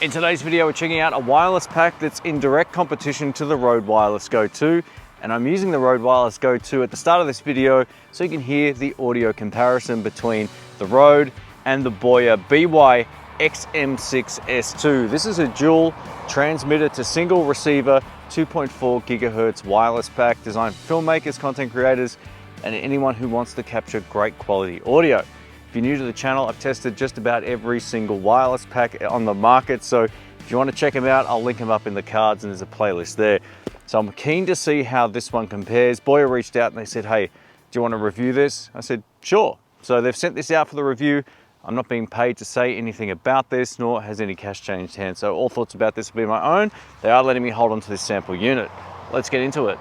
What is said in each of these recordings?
In today's video, we're checking out a wireless pack that's in direct competition to the Rode Wireless Go 2. And I'm using the Rode Wireless Go 2 at the start of this video so you can hear the audio comparison between the Rode and the Boya BY-XM6-S2. This is a dual transmitter to single receiver 2.4 gigahertz wireless pack designed for filmmakers, content creators, and anyone who wants to capture great quality audio. If you're new to the channel, I've tested just about every single wireless pack on the market, so if you want to check them out, I'll link them up in the cards and there's a playlist there. So I'm keen to see how this one compares. Boya reached out and they said, hey, do you want to review this? I said, sure. So they've sent this out for the review. I'm not being paid to say anything about this, nor has any cash changed hands. So all thoughts about this will be my own. They are letting me hold on to this sample unit. Let's get into it.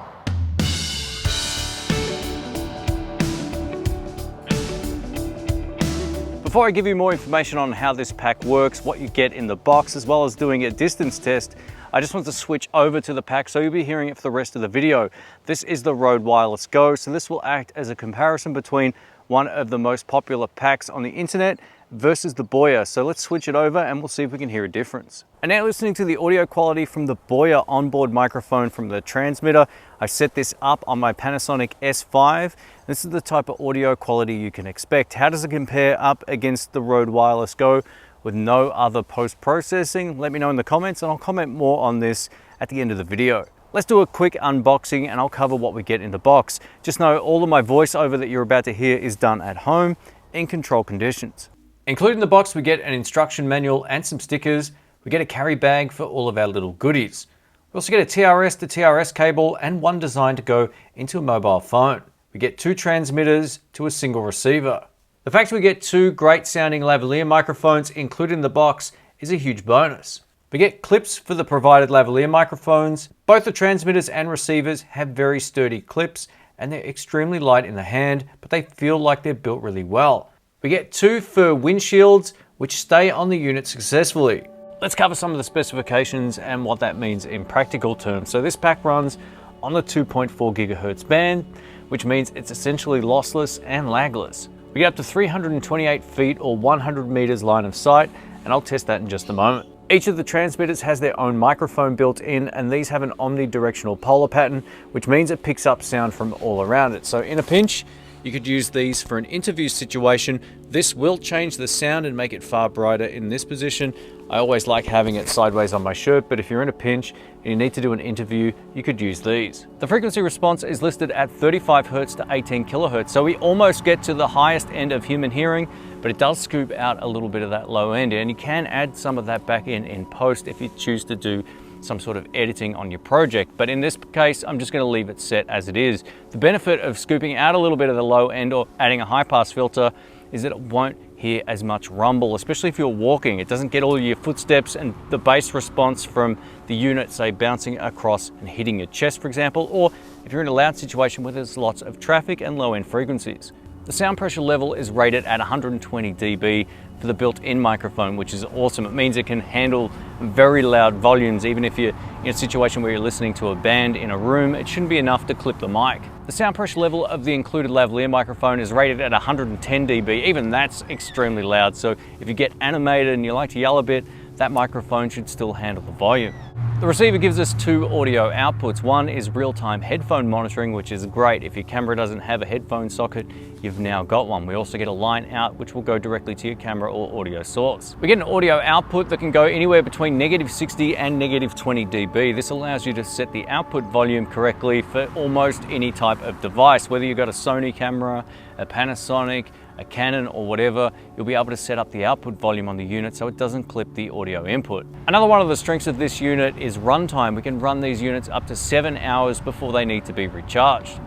Before I give you more information on how this pack works, what you get in the box, as well as doing a distance test, I just want to switch over to the pack so you'll be hearing it for the rest of the video. This is the Rode Wireless Go, so this will act as a comparison between one of the most popular packs on the internet versus the Boya. So let's switch it over and we'll see if we can hear a difference. And now listening to the audio quality from the Boya onboard microphone from the transmitter. I set this up on my Panasonic S5. This is the type of audio quality you can expect. How does it compare up against the Rode Wireless Go with no other post-processing? Let me know in the comments and I'll comment more on this at the end of the video. Let's do a quick unboxing and I'll cover what we get in the box. Just know all of my voiceover that you're about to hear is done at home in controlled conditions. Included in the box, we get an instruction manual and some stickers. We get a carry bag for all of our little goodies. We also get a TRS to TRS cable and one designed to go into a mobile phone. We get two transmitters to a single receiver. The fact we get two great sounding lavalier microphones included in the box is a huge bonus. We get clips for the provided lavalier microphones. Both the transmitters and receivers have very sturdy clips and they're extremely light in the hand, but they feel like they're built really well. We get two fur windshields which stay on the unit successfully. Let's cover some of the specifications and what that means in practical terms. So this pack runs on the 2.4 gigahertz band, which means it's essentially lossless and lagless. We get up to 328 feet or 100 meters line of sight, and I'll test that in just a moment. Each of the transmitters has their own microphone built in, and these have an omnidirectional polar pattern, which means it picks up sound from all around it. So in a pinch, you could use these for an interview situation. This will change the sound and make it far brighter in this position. I always like having it sideways on my shirt, but if you're in a pinch and you need to do an interview, you could use these. The frequency response is listed at 35 Hertz to 18 kilohertz, so we almost get to the highest end of human hearing, but it does scoop out a little bit of that low end, and you can add some of that back in post if you choose to do some sort of editing on your project. But in this case, I'm just going to leave it set as it is. The benefit of scooping out a little bit of the low end or adding a high pass filter is that it won't hear as much rumble, especially if you're walking. It doesn't get all your footsteps and the bass response from the unit, say, bouncing across and hitting your chest, for example, or if you're in a loud situation where there's lots of traffic and low end frequencies. The sound pressure level is rated at 120 dB for the built-in microphone, which is awesome. It means it can handle very loud volumes. Even if you're in a situation where you're listening to a band in a room, it shouldn't be enough to clip the mic. The sound pressure level of the included lavalier microphone is rated at 110 dB. Even that's extremely loud. So if you get animated and you like to yell a bit, that microphone should still handle the volume. The receiver gives us two audio outputs. One is real-time headphone monitoring, which is great. If your camera doesn't have a headphone socket, you've now got one. We also get a line out, which will go directly to your camera or audio source. We get an audio output that can go anywhere between -60 and -20 dB. This allows you to set the output volume correctly for almost any type of device. Whether you've got a Sony camera, a Panasonic, a Canon or whatever, you'll be able to set up the output volume on the unit so it doesn't clip the audio input. Another one of the strengths of this unit is runtime. We can run these units up to 7 hours before they need to be recharged.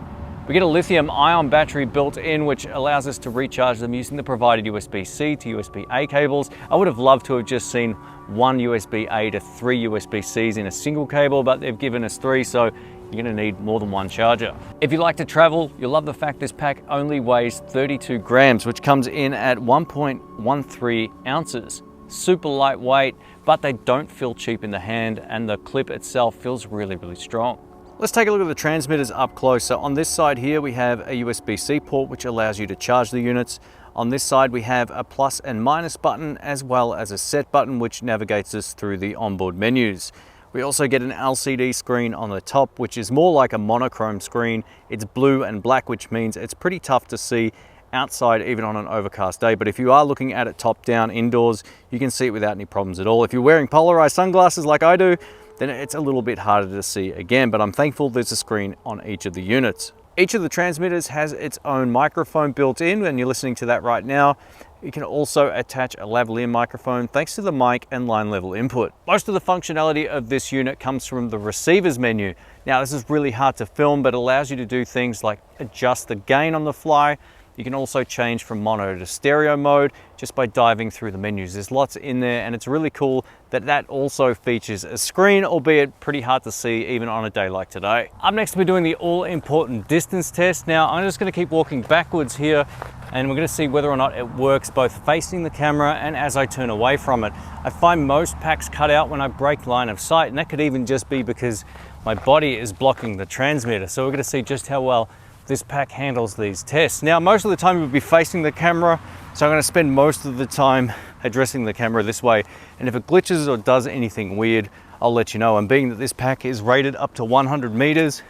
We get a lithium-ion battery built in, which allows us to recharge them using the provided USB-C to USB-A cables. I would have loved to have just seen one USB-A to 3 USB-Cs in a single cable, but they've given us 3, so you're going to need more than one charger. If you like to travel, you'll love the fact this pack only weighs 32 grams, which comes in at 1.13 ounces. Super lightweight, but they don't feel cheap in the hand, and the clip itself feels really, really strong. Let's take a look at the transmitters up close. So on this side here, we have a USB-C port, which allows you to charge the units. On this side, we have a plus and minus button, as well as a set button, which navigates us through the onboard menus. We also get an LCD screen on the top, which is more like a monochrome screen. It's blue and black, which means it's pretty tough to see outside even on an overcast day. But if you are looking at it top down indoors, you can see it without any problems at all. If you're wearing polarized sunglasses like I do, then it's a little bit harder to see again, but I'm thankful there's a screen on each of the units. Each of the transmitters has its own microphone built in, and you're listening to that right now. You can also attach a lavalier microphone thanks to the mic and line level input. Most of the functionality of this unit comes from the receivers menu. Now, this is really hard to film, but it allows you to do things like adjust the gain on the fly. You can also change from mono to stereo mode just by diving through the menus. There's lots in there, and it's really cool that that also features a screen, albeit pretty hard to see even on a day like today. Up next, we're doing the all-important distance test. Now, I'm just gonna keep walking backwards here, and we're gonna see whether or not it works both facing the camera and as I turn away from it. I find most packs cut out when I break line of sight, and that could even just be because my body is blocking the transmitter. So we're gonna see just how well this pack handles these tests. Now, most of the time it would be facing the camera, so I'm gonna spend most of the time addressing the camera this way. And if it glitches or does anything weird, I'll let you know. And being that this pack is rated up to 100 meters,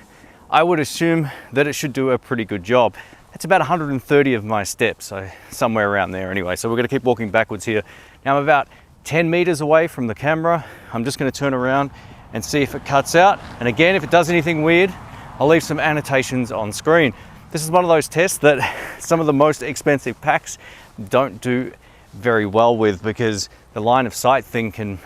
I would assume that it should do a pretty good job. It's about 130 of my steps, so somewhere around there anyway. So we're gonna keep walking backwards here. Now I'm about 10 meters away from the camera. I'm just gonna turn around and see if it cuts out. And again, if it does anything weird, I'll leave some annotations on screen. This is one of those tests that some of the most expensive packs don't do very well with, because the line of sight thing can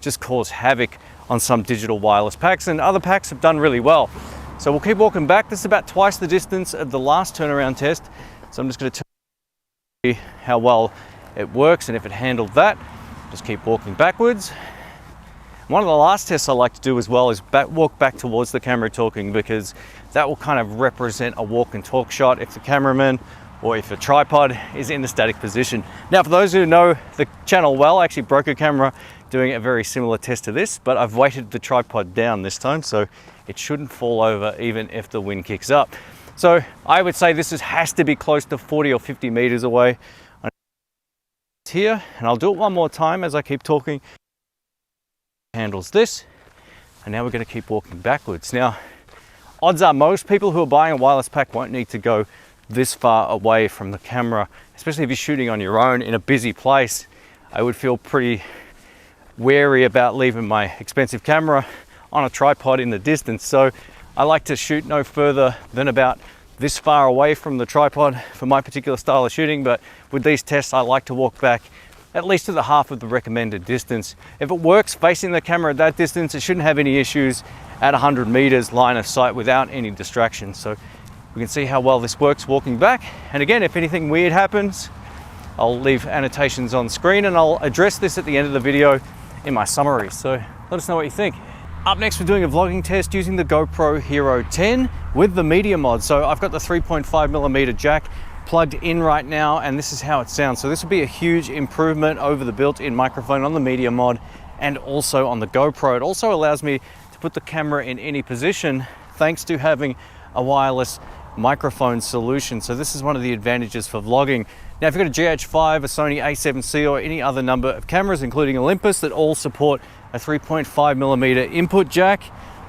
just cause havoc on some digital wireless packs, and other packs have done really well. So we'll keep walking back. This is about twice the distance of the last turnaround test. So I'm just gonna see how well it works and if it handled that. Just keep walking backwards. One of the last tests I like to do as well is walk back towards the camera talking, because that will kind of represent a walk and talk shot if the cameraman or if a tripod is in the static position. Now, for those who know the channel well, I actually broke a camera doing a very similar test to this, but I've weighted the tripod down this time, so it shouldn't fall over even if the wind kicks up. So I would say this has to be close to 40 or 50 meters away. Here, and I'll do it one more time as I keep talking. Handles this, and now we're going to keep walking backwards. Now, odds are most people who are buying a wireless pack won't need to go this far away from the camera, especially if you're shooting on your own in a busy place. I would feel pretty wary about leaving my expensive camera on a tripod in the distance, so I like to shoot no further than about this far away from the tripod for my particular style of shooting. But with these tests, I like to walk back at least to the half of the recommended distance. If it works facing the camera at that distance, it shouldn't have any issues at 100 meters line of sight without any distractions. So we can see how well this works walking back. And again, if anything weird happens, I'll leave annotations on screen, and I'll address this at the end of the video in my summary. So let us know what you think. Up next, we're doing a vlogging test using the GoPro Hero 10 with the media mod. So I've got the 3.5mm jack plugged in right now, and this is how it sounds. So this will be a huge improvement over the built-in microphone on the media mod and also on the GoPro. It also allows me to put the camera in any position thanks to having a wireless microphone solution. So this is one of the advantages for vlogging. Now, if you've got a GH5, a Sony A7C, or any other number of cameras, including Olympus, that all support a 3.5mm input jack,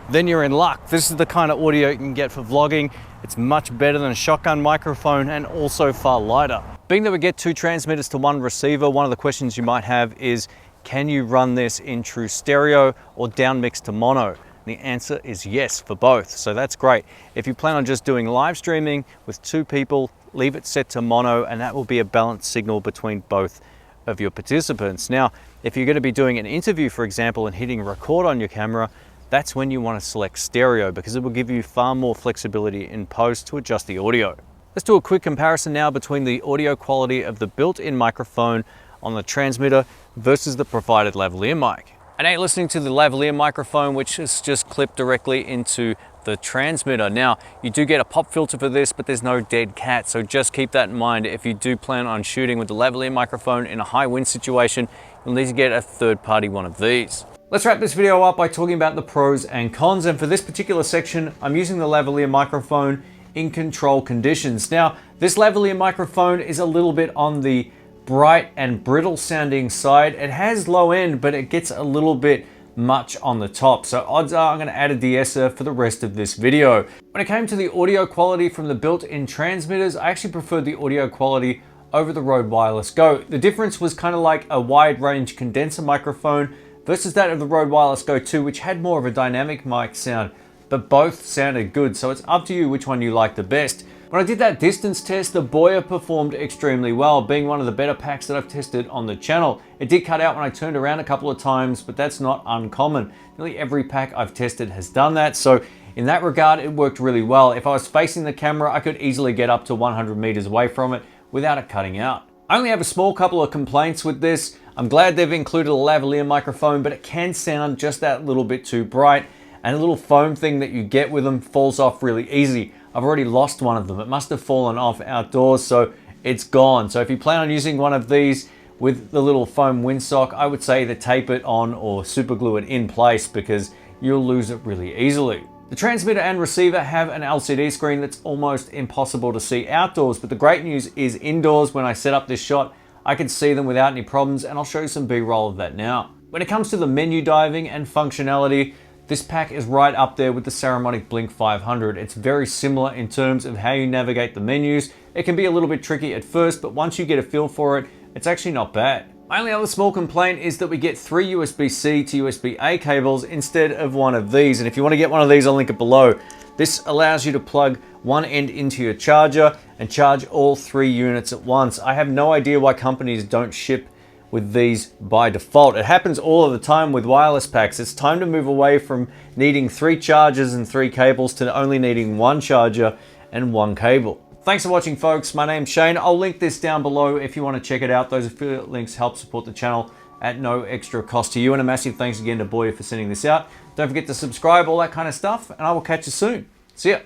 then you're in luck. This is the kind of audio you can get for vlogging. It's much better than a shotgun microphone and also far lighter. Being that we get two transmitters to one receiver, one of the questions you might have is, can you run this in true stereo or down mix to mono? The answer is yes for both, so that's great. If you plan on just doing live streaming with two people, leave it set to mono, and that will be a balanced signal between both of your participants. Now, if you're going to be doing an interview, for example, and hitting record on your camera, that's when you want to select stereo, because it will give you far more flexibility in post to adjust the audio. Let's do a quick comparison now between the audio quality of the built-in microphone on the transmitter versus the provided lavalier mic. And now you're listening to the lavalier microphone, which is just clipped directly into the transmitter. Now, you do get a pop filter for this, but there's no dead cat, so just keep that in mind. If you do plan on shooting with the lavalier microphone in a high wind situation, you'll need to get a third-party one of these. Let's wrap this video up by talking about the pros and cons, and for this particular section, I'm using the lavalier microphone in control conditions. Now, this lavalier microphone is a little bit on the bright and brittle sounding side. It has low end, but it gets a little bit much on the top. So odds are I'm going to add a de-esser for the rest of this video. When it came to the audio quality from the built-in transmitters, I actually preferred the audio quality over the Rode Wireless Go. The difference was kind of like a wide range condenser microphone versus that of the Rode Wireless Go 2, which had more of a dynamic mic sound, but both sounded good. So it's up to you which one you like the best. When I did that distance test, the Boya performed extremely well, being one of the better packs that I've tested on the channel. It did cut out when I turned around a couple of times, but that's not uncommon. Nearly every pack I've tested has done that, so in that regard, it worked really well. If I was facing the camera, I could easily get up to 100 meters away from it without it cutting out. I only have a small couple of complaints with this. I'm glad they've included a lavalier microphone, but it can sound just that little bit too bright, and a little foam thing that you get with them falls off really easy. I've already lost one of them. It must have fallen off outdoors, so it's gone. So if you plan on using one of these with the little foam windsock, I would say either tape it on or super glue it in place because you'll lose it really easily. The transmitter and receiver have an LCD screen that's almost impossible to see outdoors, but the great news is indoors, when I set up this shot, I can see them without any problems, and I'll show you some B-roll of that now. When it comes to the menu diving and functionality, this pack is right up there with the Saramonic Blink 500. It's very similar in terms of how you navigate the menus. It can be a little bit tricky at first, but once you get a feel for it, it's actually not bad. My only other small complaint is that we get 3 USB-C to USB-A cables instead of one of these. And if you want to get one of these, I'll link it below. This allows you to plug one end into your charger and charge all 3 units at once. I have no idea why companies don't ship with these by default. It happens all of the time with wireless packs. It's time to move away from needing 3 chargers and 3 cables to only needing 1 charger and 1 cable. Thanks for watching, folks. My name's Shane. I'll link this down below if you want to check it out. Those affiliate links help support the channel at no extra cost to you. And a massive thanks again to Boya for sending this out. Don't forget to subscribe, all that kind of stuff, and I will catch you soon. See ya.